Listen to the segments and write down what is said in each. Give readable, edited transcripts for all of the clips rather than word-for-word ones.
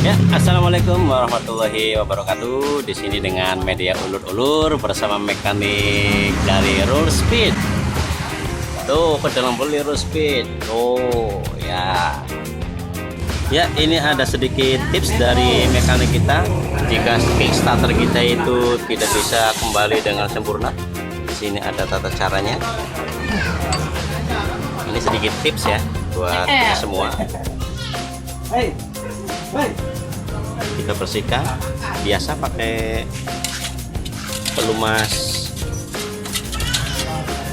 Ya, assalamualaikum warahmatullahi wabarakatuh. Di sini dengan media ulur-ulur bersama mekanik dari Roll Speed. Tuh, pedalang beli Roll Speed. Tuh, ya. Ya, ini ada sedikit tips dari mekanik kita. Jika Kickstarter kita itu tidak bisa kembali dengan sempurna, di sini ada tata caranya. Ini sedikit tips ya buat kita semua. Kita bersihkan biasa pakai pelumas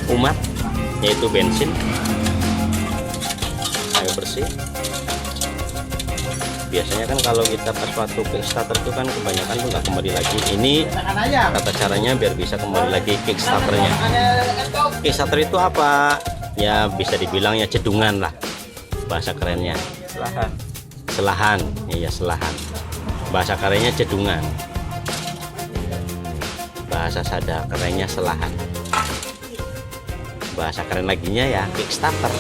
umat, yaitu bensin. Ayo bersih. Biasanya kan kalau kita pas waktu Kickstarter itu kan kebanyakan tuh nggak kembali lagi. Ini tata caranya biar bisa kembali lagi Kickstarternya. Kickstarter itu apa ya, bisa dibilang ya cedungan lah bahasa kerennya. Selahan, iya selahan. Bahasa kerennya cedungan, bahasa sada kerennya selahan, bahasa keren laginya ya Kickstarter.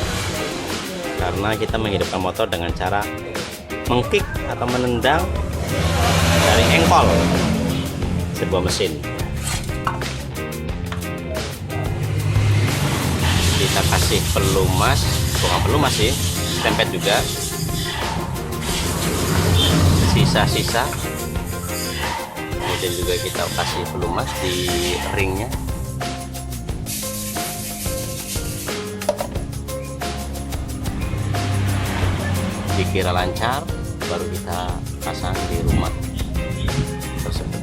Karena kita menghidupkan motor dengan cara mengkick atau menendang dari engkol sebuah mesin. Kita kasih pelumas, bukan pelumas sih, tempet juga. Sisa-sisa, kemudian juga kita kasih pelumas di ringnya. Dikira lancar, baru kita pasang di rumah tersebut.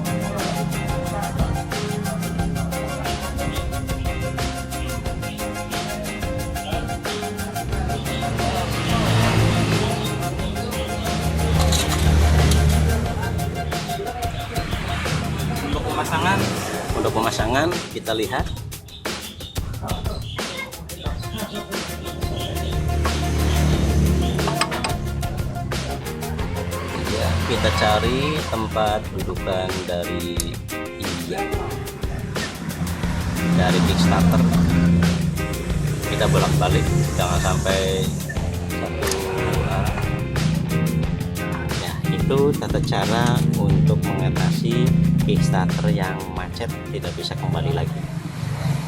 Untuk pemasangan kita lihat ya, kita cari tempat dudukan dari Kickstarter. Kita bolak-balik, jangan sampai satu arah. Ya, itu tata cara untuk mengatasi Kickstarter yang macet tidak bisa kembali lagi.